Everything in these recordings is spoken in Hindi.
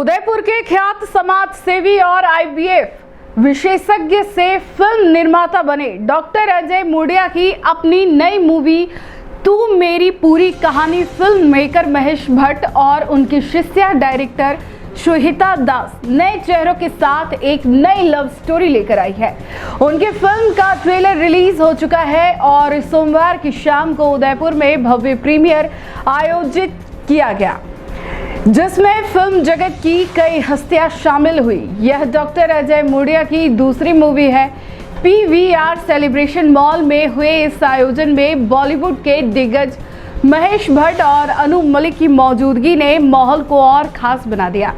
उदयपुर के ख्यात समाज सेवी और आईवीएफ विशेषज्ञ से फिल्म निर्माता बने डॉक्टर अजय मुड़िया की अपनी नई मूवी तू मेरी पूरी कहानी फिल्म मेकर महेश भट्ट और उनकी शिष्या डायरेक्टर श्वेता दास नए चेहरों के साथ एक नई लव स्टोरी लेकर आई है। उनकी फिल्म का ट्रेलर रिलीज हो चुका है और सोमवार की शाम को उदयपुर में भव्य प्रीमियर आयोजित किया गया, जिसमें फिल्म जगत की कई हस्तियां शामिल हुई। यह डॉक्टर अजय मुड़िया की दूसरी मूवी है। पीवीआर सेलिब्रेशन मॉल में हुए इस आयोजन में बॉलीवुड के दिग्गज महेश भट्ट और अनु मलिक की मौजूदगी ने माहौल को और खास बना दिया।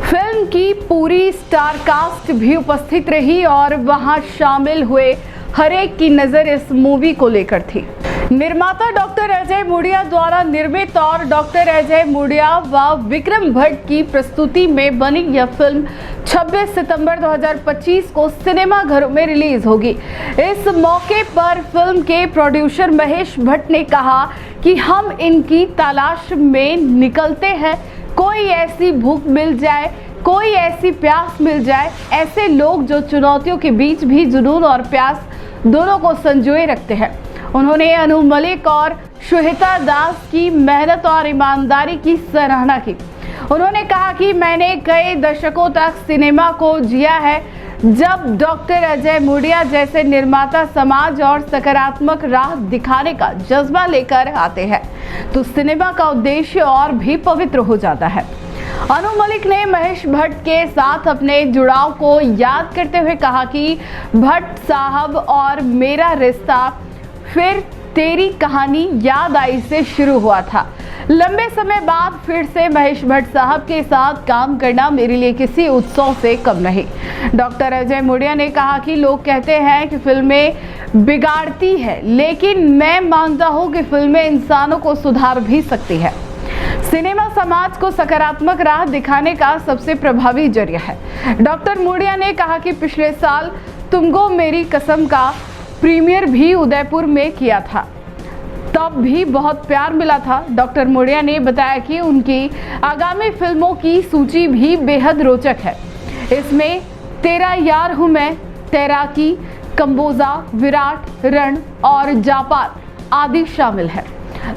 फिल्म की पूरी स्टार कास्ट भी उपस्थित रही और वहां शामिल हुए हर एक की नजर इस मूवी को लेकर थी। निर्माता डॉक्टर अजय मुड़िया द्वारा निर्मित और डॉक्टर अजय मुड़िया व विक्रम भट्ट की प्रस्तुति में बनी यह फिल्म 26 सितंबर 2025 को सिनेमा घरों में रिलीज होगी। इस मौके पर फिल्म के प्रोड्यूसर महेश भट्ट ने कहा कि हम इनकी तलाश में निकलते हैं। कोई ऐसी भूख मिल जाए, कोई ऐसी प्यास मिल जाए, ऐसे लोग जो चुनौतियों के बीच भी जुनून और प्यास दोनों को संजोए रखते हैं। उन्होंने अनु मलिक और श्वेता दास की मेहनत और ईमानदारी की सराहना की। उन्होंने कहा कि मैंने कई दशकों तक सिनेमा को जिया है। जब डॉक्टर अजय मुड़िया जैसे निर्माता समाज और सकारात्मक राह दिखाने का जज्बा लेकर आते हैं तो सिनेमा का उद्देश्य और भी पवित्र हो जाता है। अनु मलिक ने महेश भट्ट के साथ अपने जुड़ाव को याद करते हुए कहा कि भट्ट साहब और मेरा रिश्ता फिर तेरी कहानी याद आई से शुरू हुआ था। लंबे समय बाद फिर से महेश भट्ट साहब के साथ काम करना मेरे लिए किसी उत्सव से कम नहीं। डॉक्टर अजय मुड़िया ने कहा कि लोग कहते हैं कि फिल्में बिगाड़ती है, लेकिन मैं मानता हूं कि फिल्में इंसानों को सुधार भी सकती है। सिनेमा समाज को सकारात्मक राह दिखाने का सबसे प्रभावी जरिया है। डॉक्टर मुड़िया ने कहा कि पिछले साल तुमको मेरी कसम का प्रीमियर भी उदयपुर में किया था, तब भी बहुत प्यार मिला था। डॉक्टर मुड़िया ने बताया कि उनकी आगामी फिल्मों की सूची भी बेहद रोचक है। इसमें तेरा यार हूँ मैं, तैराकी, कंबोजा, विराट, रण और जापान आदि शामिल है।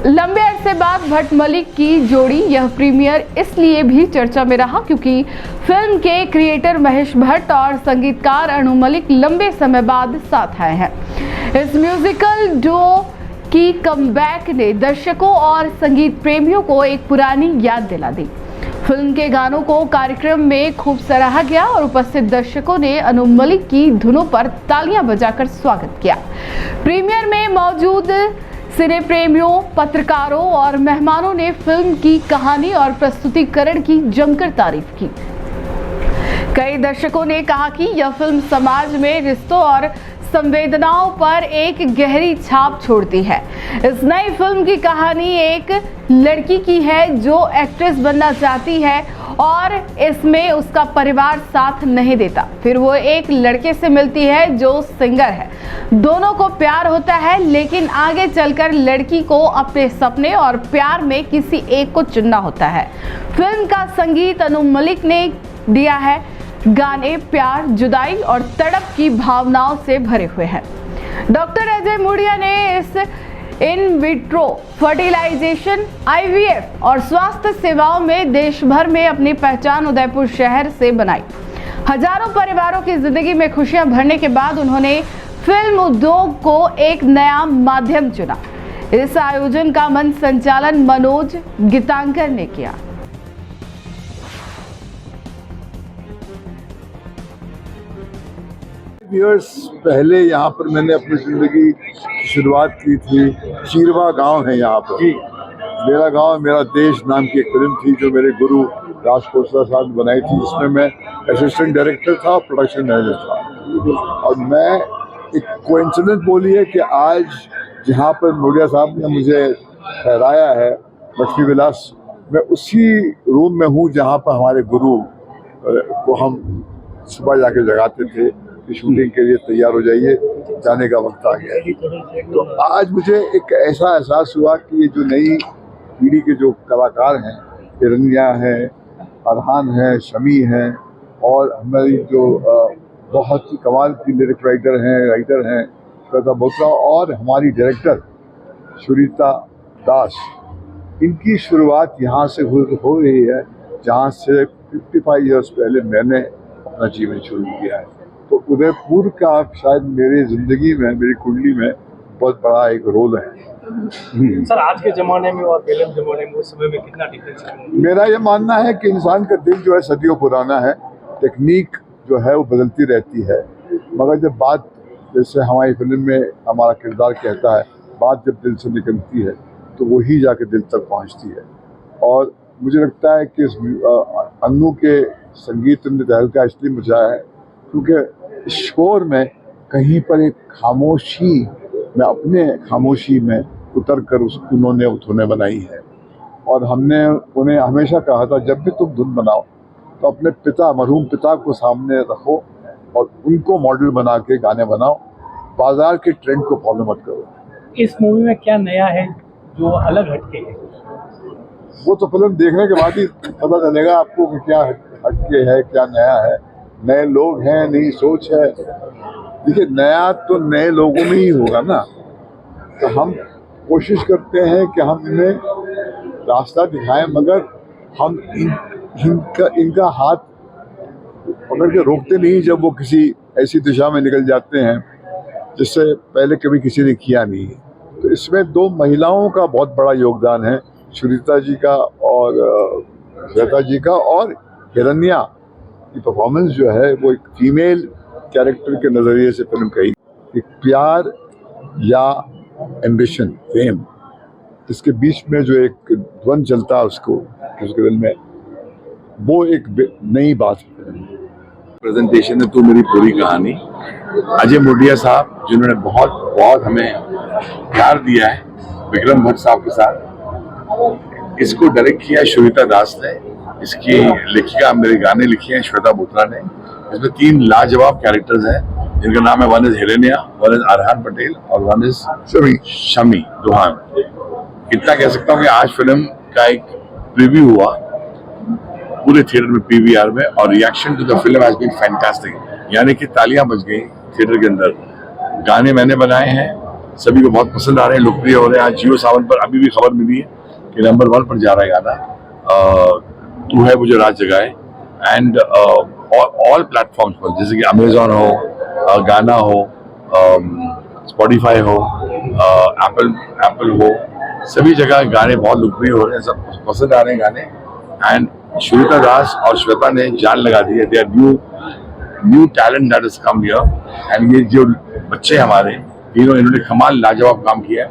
लंबे अरसे बाद भट्ट मलिक की जोड़ी यह प्रीमियर इसलिए भी चर्चा में रहा क्योंकि फिल्म के क्रिएटर महेश भट्ट और संगीतकार अनु मलिक लंबे समय बाद साथ आए हैं। इस म्यूजिकल डुओ की कमबैक ने दर्शकों और संगीत प्रेमियों को एक पुरानी याद दिला दी। फिल्म के गानों को कार्यक्रम में खूब सराहा गया और उपस्थित दर्शकों ने अनु मलिक की धुनों पर तालियां बजाकर स्वागत किया। प्रीमियर में मौजूद सिने प्रेमियों, पत्रकारों और मेहमानों ने फिल्म की कहानी और प्रस्तुतिकरण की जमकर तारीफ की। कई दर्शकों ने कहा कि यह फिल्म समाज में रिश्तों और संवेदनाओं पर एक गहरी छाप छोड़ती है। इस नई फिल्म की कहानी एक लड़की की है जो एक्ट्रेस बनना चाहती है और इसमें उसका परिवार साथ नहीं देता। फिर वो एक लड़के से मिलती है जो सिंगर है। दोनों को प्यार होता है, लेकिन आगे चलकर लड़की को अपने सपने और प्यार में किसी एक को चुनना होता है। फिल्म का संगीत अनु मलिक ने दिया है। गाने प्यार, जुदाई और तड़प की भावनाओं से भरे हुए हैं। डॉक्टर अजय मुड़िया ने इस इन विट्रो फर्टिलाइजेशन, आईवीएफ और स्वास्थ्य सेवाओं में देश भर में अपनी पहचान उदयपुर शहर से बनाई। हजारों परिवारों की जिंदगी में खुशियां भरने के बाद उन्होंने फिल्म उद्योग को एक नया माध्यम चुना। इस आयोजन का मंच संचालन मनोज गीतांकर ने किया। ईयर्स पहले यहाँ पर मैंने अपनी जिंदगी की शुरुआत की थी। चीरवा गांव है यहाँ पर। मेरा गांव मेरा देश नाम की एक फिल्म थी जो मेरे गुरु राज खोसला साहब ने बनाई थी, जिसमें मैं असिस्टेंट डायरेक्टर था, प्रोडक्शन मैनेजर था। और मैं एक कोइंसिडेंस बोली है कि आज जहाँ पर मुड़िया साहब ने मुझे ठहराया है लक्ष्मी विलास, मैं उसी रूम में हूँ जहाँ पर हमारे गुरु को हम सुबह जाके जगाते थे कि शूटिंग के लिए तैयार हो जाइए, जाने का वक्त आ गया है। तो आज मुझे एक ऐसा एहसास हुआ कि ये जो नई पीढ़ी के जो कलाकार हैं, हिरण्या हैं, अरहान है, शमी है, और हमारी जो बहुत ही कमाल की लिरिक राइटर हैं श्वेता बोत्रा, और हमारी डायरेक्टर सुरीता दास। इनकी शुरुआत यहाँ से हो रही है जहाँ से 55 इयर्स पहले मैंने अपना जीवन शुरू किया है। तो उदयपुर का शायद मेरी ज़िंदगी में, मेरी कुंडली में बहुत बड़ा एक रोल है। सर, आज के ज़माने में और पहले के ज़माने में उस समय में कितना डिफरेंस है? मेरा ये मानना है कि इंसान का दिल जो है सदियों पुराना है, टेक्निक जो है वो बदलती रहती है, मगर जब बात, जैसे हमारी फिल्म में हमारा किरदार कहता है, बात जब दिल से निकलती है तो वही जाके दिल तक पहुंचती है। और मुझे लगता है कि अन्नू के संगीत ने तहलका इसलिए मचाया है क्योंकि शोर में कहीं पर एक खामोशी में, अपने खामोशी में उतर कर उन्होंने धुनें बनाई है। और हमने उन्हें हमेशा कहा था, जब भी तुम धुन बनाओ तो अपने पिता, मरहूम पिता को सामने रखो और उनको मॉडल बना के गाने बनाओ, बाजार के ट्रेंड को फॉलो मत करो। इस मूवी में क्या नया है जो अलग हटके है? वो तो फिल्म देखने के बाद ही पता चलेगा आपको कि क्या हटके है, क्या नया है। नए लोग हैं, नई सोच है। देखिए, नया तो नए लोगों में ही होगा ना। तो हम कोशिश करते हैं कि हम इन्हें रास्ता दिखाएं, मगर हम इनका हाथ पकड़ के रोकते नहीं जब वो किसी ऐसी दिशा में निकल जाते हैं जिससे पहले कभी किसी ने किया नहीं। तो इसमें 2 महिलाओं का बहुत बड़ा योगदान है, सुरीता जी का और श्वेता जी का। और हिरण्या की परफॉर्मेंस जो है वो एक फीमेल कैरेक्टर के नज़रिए से फिल्म कही, एक प्यार या एम्बिशन, फेम, इसके बीच में जो एक द्वंद चलता है उसके दिल में, वो एक नई बात है। प्रेजेंटेशन है तू मेरी पूरी कहानी, अजय मुडिया साहब जिन्होंने बहुत हमें प्यार दिया है विक्रम भट्ट साहब के साथ। इसको डायरेक्ट किया है श्वेता दास ने, इसकी लेखिका मेरे गाने लिखे हैं श्वेता बोत्रा ने। इसमें 3 लाजवाब कैरेक्टर्स हैं जिनका नाम है, one is Hiranya, one is Arhan Patel और वन इज शमी दोहान। इतना कह सकता हूँ कि आज फिल्म का एक प्रीव्यू हुआ पूरे थिएटर में, पीवीआर में, और reaction to the film has been fantastic, यानी कि तालियां बज गई थिएटर के अंदर। गाने मैंने बनाए हैं, सभी को बहुत पसंद आ रहे हैं, लोकप्रिय हो रहे हैं। आज जियो सावन पर अभी भी खबर मिली है कि नंबर 1 पर जा रहा है गाना तू है मुझे रात जगाए, एंड ऑल प्लेटफॉर्म्स पर, जैसे कि अमेजॉन हो, गाना हो, स्पॉटिफाई हो, एप्पल हो, सभी जगह गाने बहुत लोकप्रिय हो रहे हैं, सब पसंद आ रहे हैं गाने। एंड सुरीता दास और श्वेता ने जान लगा दी है, they are new talent that has come here. And ये जो बच्चे हमारे तीनों, इन्होंने कमाल लाजवाब काम किया है।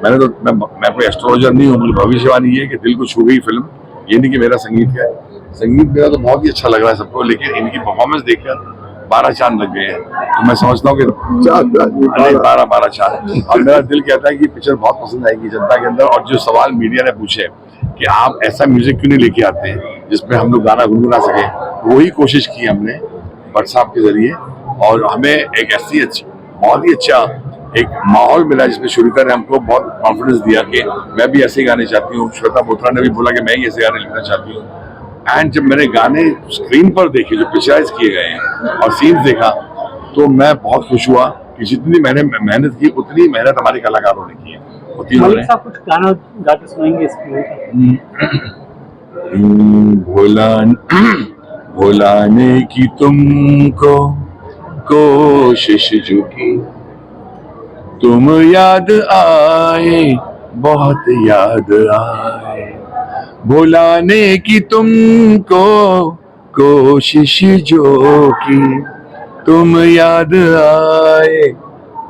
मैं कोई एस्ट्रोलॉजर नहीं हूँ, मुझे भविष्यवाणी है कि दिल को छू गई फिल्म। ये नहीं कि मेरा संगीत है, संगीत मेरा तो बहुत ही अच्छा लग रहा है सबको, लेकिन इनकी परफॉर्मेंस देखकर 12 चांद लग गए हैं। तो मैं समझता हूँ कि 12 चांद। और मेरा दिल कहता है कि पिक्चर बहुत पसंद आएगी जनता के अंदर। और जो सवाल मीडिया ने पूछे कि आप ऐसा म्यूजिक क्यों नहीं लेके आते हैं जिसमें हम लोग गाना गुनगुना सके, वही कोशिश की हमने भट्ट साहब के जरिए, और हमें एक ऐसी बहुत ही अच्छा एक माहौल मिला जिसमें शुरुता ने हमको बहुत कॉन्फिडेंस दिया कि मैं भी ऐसे गाने चाहती हूँ। श्वेता बोत्रा ने भी बोला कि मैं ही ऐसे गाने लिखना चाहती हूँ। एंड जब मैंने गाने स्क्रीन पर देखे जो पिक्चराइज किए गए हैं और सीन्स देखा, तो मैं बहुत खुश हुआ कि जितनी मैंने मेहनत की उतनी मेहनत हमारे कलाकारों ने की है। कुछ गाना गाते सुनाएंगे इसकी? भुलाने की तुमको कोशिश जो की, तुम याद आए, बहुत याद आए। भुलाने की तुमको कोशिश जो की, तुम याद आए,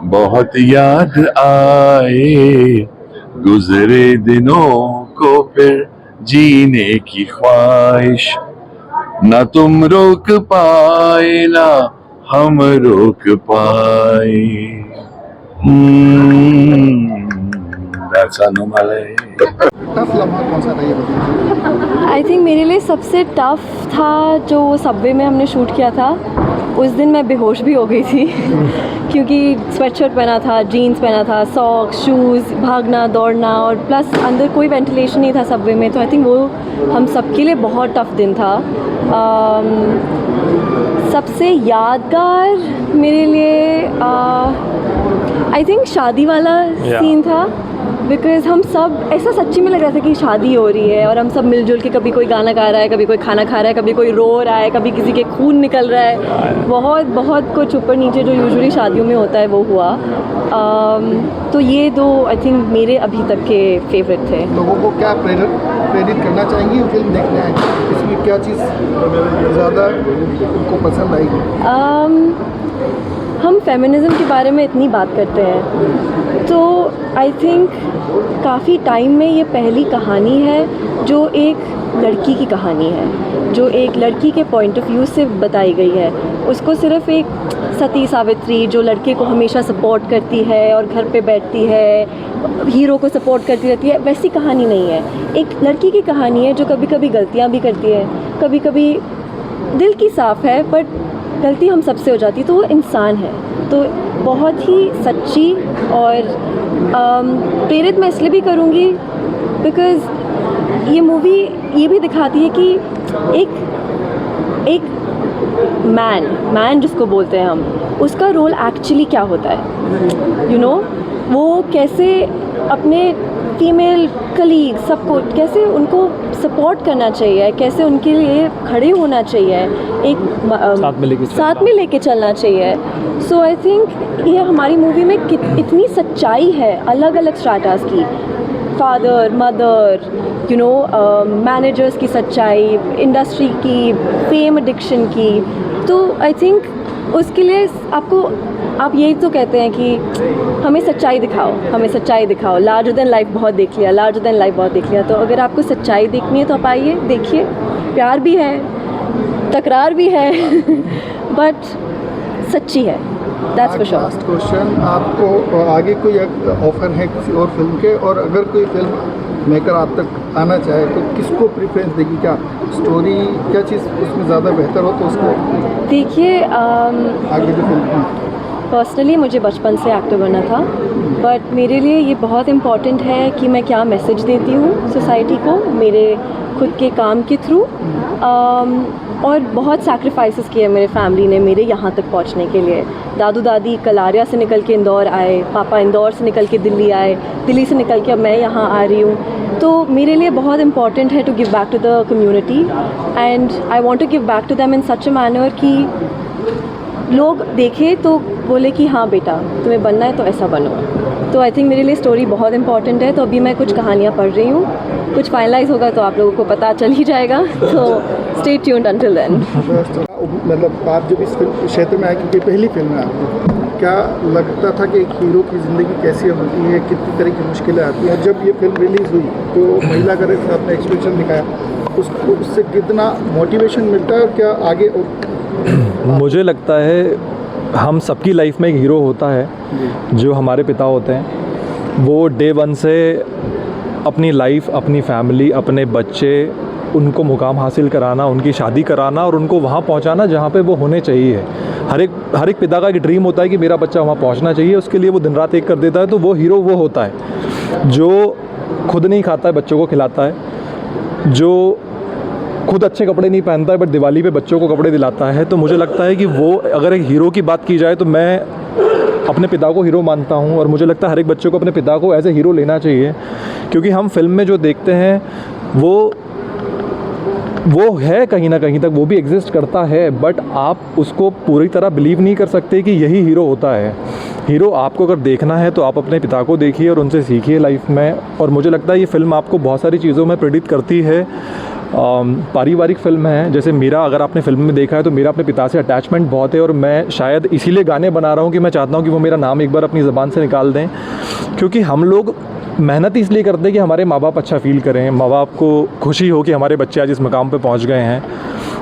बहुत याद आए। गुजरे दिनों को फिर जीने की ख्वाहिश, ना तुम रोक पाए ना हम रोक पाए। That's टफ लम्हा कौन सा था ये बताइए? आई थिंक मेरे लिए सबसे टफ था जो सबवे में हमने शूट किया था। उस दिन मैं बेहोश भी हो गई थी क्योंकि स्वेटशर्ट पहना था, जीन्स पहना था, सॉक्स, शूज़, भागना दौड़ना, और प्लस अंदर कोई वेंटिलेशन नहीं था सबवे में, तो आई थिंक वो हम सबके लिए बहुत टफ दिन था। सबसे यादगार मेरे लिए आई थिंक शादी वाला सीन था, बिकॉज़ हम सब ऐसा सच्ची में लग रहा था कि शादी हो रही है और हम सब मिलजुल के, कभी कोई गाना गा रहा है, कभी कोई खाना खा रहा है, कभी कोई रो रहा है, कभी किसी के खून निकल रहा है, बहुत बहुत कुछ ऊपर नीचे जो यूजुअली शादियों में होता है वो हुआ। तो ये दो आई थिंक मेरे अभी तक के फेवरेट थे। लोगों को क्या प्रेरित करना चाहेंगी फिल्म देखने आए, इसमें क्या चीज़ ज़्यादा उनको पसंद आएगी? हम फेमिनिज़म के बारे में इतनी बात करते हैं, तो आई थिंक काफ़ी टाइम में ये पहली कहानी है जो एक लड़की की कहानी है, जो एक लड़की के पॉइंट ऑफ व्यू से बताई गई है। उसको सिर्फ एक सती सावित्री जो लड़के को हमेशा सपोर्ट करती है और घर पे बैठती है, हीरो को सपोर्ट करती रहती है, वैसी कहानी नहीं है। एक लड़की की कहानी है जो कभी कभी गलतियाँ भी करती है, कभी कभी दिल की साफ़ है, बट गलती हम सबसे हो जाती है, तो वो इंसान है। तो बहुत ही सच्ची और प्रेरित मैं इसलिए भी करूँगी बिकॉज़ ये मूवी ये भी दिखाती है कि एक मैन जिसको बोलते हैं हम, उसका रोल एक्चुअली क्या होता है, यू नो, वो कैसे अपने फीमेल कलीग सबको कैसे उनको सपोर्ट करना चाहिए, कैसे उनके लिए खड़े होना चाहिए, एक साथ में लेके चलना चाहिए। सो आई थिंक ये हमारी मूवी में इतनी सच्चाई है अलग अलग स्ट्रैटास की, father mother, you know, managers की सच्चाई, इंडस्ट्री की, फेम एडिक्शन की। तो आई थिंक उसके लिए आप यही तो कहते हैं कि हमें सच्चाई दिखाओ, लार्जर देन लाइफ बहुत देख लिया, तो अगर आपको सच्चाई देखनी है तो आप आइए, देखिए, प्यार भी है, तकरार भी है बट सच्ची है, that's for sure. Last question, आपको आगे कोई ऑफर है किसी और फिल्म के, और अगर कोई फिल्म मेकर आप तक आना चाहे तो किसको प्रेफरेंस देगी? क्या स्टोरी, क्या चीज़ उसमें ज़्यादा बेहतर हो तो उसको देखिए, आगे जो फिल्म पर्सनली मुझे बचपन से एक्टर बनना था, बट मेरे लिए ये बहुत इम्पॉर्टेंट है कि मैं क्या मैसेज देती हूँ सोसाइटी को मेरे खुद के काम के थ्रू। और बहुत सैक्रिफाइसेस किए मेरे फैमिली ने मेरे यहाँ तक पहुँचने के लिए। दादू दादी कलारिया से निकल के इंदौर आए, पापा इंदौर से निकल के दिल्ली आए, दिल्ली से निकल के अब मैं यहाँ आ रही हूँ। तो मेरे लिए बहुत इम्पॉर्टेंट है to give back to the community, and I want to give back to them in such a manner कि लोग देखें तो बोले कि हाँ बेटा तुम्हें बनना है तो ऐसा बनो। तो आई थिंक मेरे लिए स्टोरी बहुत इंपॉर्टेंट है। तो अभी मैं कुछ कहानियाँ पढ़ रही हूँ, कुछ फाइनलाइज होगा तो आप लोगों को पता चल ही जाएगा। तो स्टे ट्यून्ड अंटिल देन। मतलब आप जब इस फिल्म क्षेत्र में आए, क्योंकि पहली फिल्म है आपकी, क्या लगता था कि एक हीरो की ज़िंदगी कैसी होती है, कितनी तरह की मुश्किलें आती हैं? जब ये फिल्म रिलीज़ हुई तो महिला का अपना एक्सप्रेशन दिखाया, उसको उससे कितना मोटिवेशन मिलता है और क्या आगे? और मुझे लगता है हम सबकी लाइफ में एक हीरो होता है जो हमारे पिता होते हैं। वो डे वन से अपनी लाइफ, अपनी फैमिली, अपने बच्चे, उनको मुकाम हासिल कराना, उनकी शादी कराना और उनको वहाँ पहुँचाना जहाँ पे वो होने चाहिए। हर एक पिता का एक ड्रीम होता है कि मेरा बच्चा वहाँ पहुँचना चाहिए, उसके लिए वो दिन रात एक कर देता है। तो वो हीरो वो होता है जो खुद नहीं खाता है, बच्चों को खिलाता है, जो खुद अच्छे कपड़े नहीं पहनता है बट दिवाली पे बच्चों को कपड़े दिलाता है। तो मुझे लगता है कि वो, अगर एक हीरो की बात की जाए तो मैं अपने पिता को हीरो मानता हूँ। और मुझे लगता है हर एक बच्चे को अपने पिता को एज ए हीरो लेना चाहिए, क्योंकि हम फिल्म में जो देखते हैं वो है कहीं ना कहीं तक, वो भी एग्जिस्ट करता है, बट आप उसको पूरी तरह बिलीव नहीं कर सकते कि यही हीरो होता है। हीरो आपको अगर देखना है तो आप अपने पिता को देखिए और उनसे सीखिए लाइफ में। और मुझे लगता है ये फ़िल्म आपको बहुत सारी चीज़ों में प्रेरित करती है। पारिवारिक फ़िल्म है, जैसे मेरा, अगर आपने फ़िल्म में देखा है तो मेरा अपने पिता से अटैचमेंट बहुत है। और मैं शायद इसीलिए गाने बना रहा हूँ कि मैं चाहता हूँ कि वो मेरा नाम एक बार अपनी ज़बान से निकाल दें, क्योंकि हम लोग मेहनत इसलिए करते हैं कि हमारे माँ बाप अच्छा फ़ील करें, माँ बाप को खुशी हो कि हमारे बच्चे आज इस मकाम पे पहुँच गए हैं।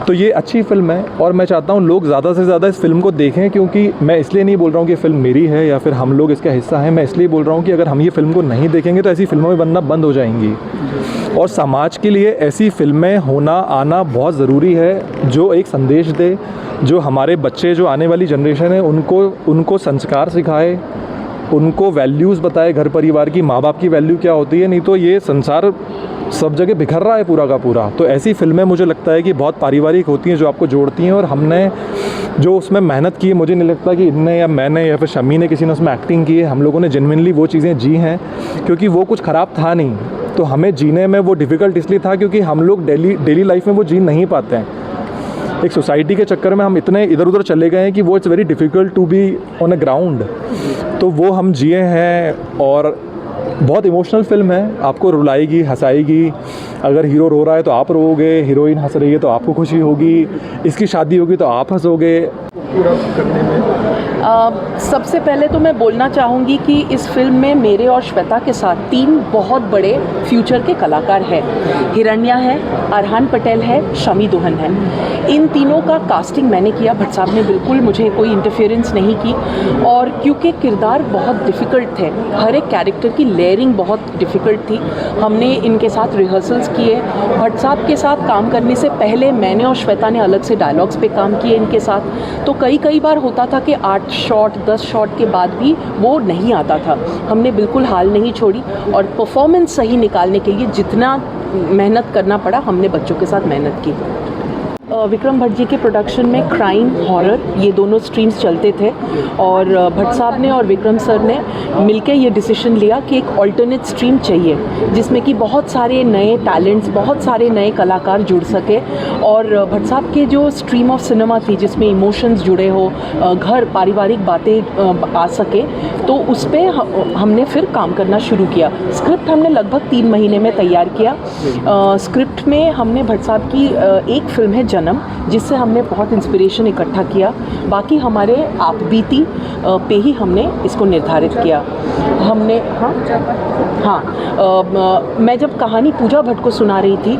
तो ये अच्छी फ़िल्म है और मैं चाहता हूँ लोग ज़्यादा से ज़्यादा इस फिल्म को देखें, क्योंकि मैं इसलिए नहीं बोल रहा हूँ कि फ़िल्म मेरी है या फिर हम लोग इसका हिस्सा हैं, मैं इसलिए बोल रहा हूँ कि अगर हम ये फ़िल्म को नहीं देखेंगे तो ऐसी फ़िल्मों में बनना बंद हो जाएंगी। और समाज के लिए ऐसी फ़िल्में होना आना बहुत ज़रूरी है जो एक संदेश दे, जो हमारे बच्चे, जो आने वाली जनरेशन है उनको संस्कार सिखाए, उनको वैल्यूज़ बताए, घर परिवार की, माँ बाप की वैल्यू क्या होती है। नहीं तो ये संसार सब जगह बिखर रहा है पूरा का पूरा। तो ऐसी फ़िल्में मुझे लगता है कि बहुत पारिवारिक होती हैं, जो आपको जोड़ती हैं। और हमने जो उसमें मेहनत की है, मुझे नहीं लगता कि इनने या मैंने या फिर शमी ने, किसी ने उसमें एक्टिंग की है। हम लोगों ने जेन्युइनली वो चीज़ें जी हैं, क्योंकि वो कुछ ख़राब था नहीं। तो हमें जीने में वो डिफ़िकल्ट इसलिए था क्योंकि हम लोग डेली लाइफ में वो जी नहीं पाते हैं। एक सोसाइटी के चक्कर में हम इतने इधर उधर चले गए हैं कि वो it's very difficult to be on a ground. तो वो हम जिए हैं और बहुत इमोशनल फिल्म है, आपको रुलाएगी, हंसाएगी। अगर हीरो रो रहा है तो आप रोओगे, हीरोइन हंस रही है तो आपको खुशी होगी, इसकी शादी होगी तो आप हंसोगे। पूरा करने में सबसे पहले तो मैं बोलना चाहूँगी कि इस फिल्म में मेरे और श्वेता के साथ 3 बहुत बड़े फ्यूचर के कलाकार हैं। हिरण्या है, अरहान पटेल है, शमी दुहन है। इन तीनों का कास्टिंग मैंने किया, भट्ट साहब ने बिल्कुल मुझे कोई इंटरफेरेंस नहीं की। और क्योंकि किरदार बहुत डिफ़िकल्ट थे, हर एक कैरेक्टर की लेयरिंग बहुत डिफ़िकल्ट थी, हमने इनके साथ रिहर्सल्स किए। भट्ट साहब के साथ काम करने से पहले मैंने और श्वेता ने अलग से डायलॉग्स पे काम किए इनके साथ। तो कई बार होता था कि 8 शॉट 10 शॉट के बाद भी वो नहीं आता था। हमने बिल्कुल हाल नहीं छोड़ी और परफॉर्मेंस सही निकालने के लिए जितना मेहनत करना पड़ा, हमने बच्चों के साथ मेहनत की। विक्रम भट्ट जी के प्रोडक्शन में क्राइम, हॉरर ये दोनों स्ट्रीम्स चलते थे और भट्ट साहब ने और विक्रम सर ने मिलकर ये डिसीजन लिया कि एक ऑल्टरनेट स्ट्रीम चाहिए जिसमें कि बहुत सारे नए टैलेंट्स, बहुत सारे नए कलाकार जुड़ सके। और भट्ट साहब के जो स्ट्रीम ऑफ सिनेमा थी जिसमें इमोशंस जुड़े हो, घर पारिवारिक बातें आ सके, तो उस पर हमने फिर काम करना शुरू किया। स्क्रिप्ट हमने लगभग 3 महीने में तैयार किया। स्क्रिप्ट में हमने भट्ट साहब की एक फिल्म है जन्म, जिससे हमने बहुत इंस्पिरेशन इकट्ठा किया। बाकी हमारे आप बीती पे ही हमने इसको निर्धारित किया। हमने मैं जब कहानी पूजा भट्ट को सुना रही थी,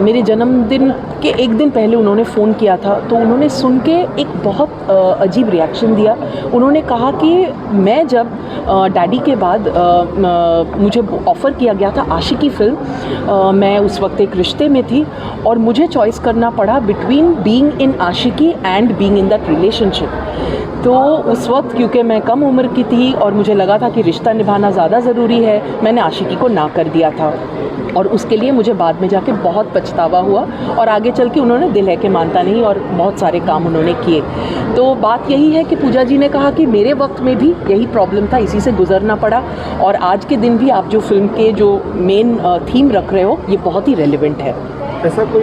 मेरे जन्मदिन के एक दिन पहले उन्होंने फ़ोन किया था, तो उन्होंने सुन के एक बहुत अजीब रिएक्शन दिया। उन्होंने कहा कि मैं जब डैडी के बाद मुझे ऑफ़र किया गया था आशिकी फ़िल्म, मैं उस वक्त एक रिश्ते में थी और मुझे चॉइस करना पड़ा between being in Aashiqui and being in that relationship. तो उस वक्त क्योंकि मैं कम उम्र की थी और मुझे लगा था कि रिश्ता निभाना ज़्यादा ज़रूरी है, मैंने आशिकी को ना कर दिया था और उसके लिए मुझे बाद में जाके बहुत पछतावा हुआ और आगे चल के उन्होंने दिल है कि मानता नहीं और बहुत सारे काम उन्होंने किए। तो बात यही है कि पूजा जी ने कहा कि मेरे वक्त में भी यही प्रॉब्लम था, इसी से गुजरना पड़ा और आज के दिन भी आप जो फिल्म के जो मेन थीम रख रहे हो ये बहुत ही रेलिवेंट है। ऐसा कोई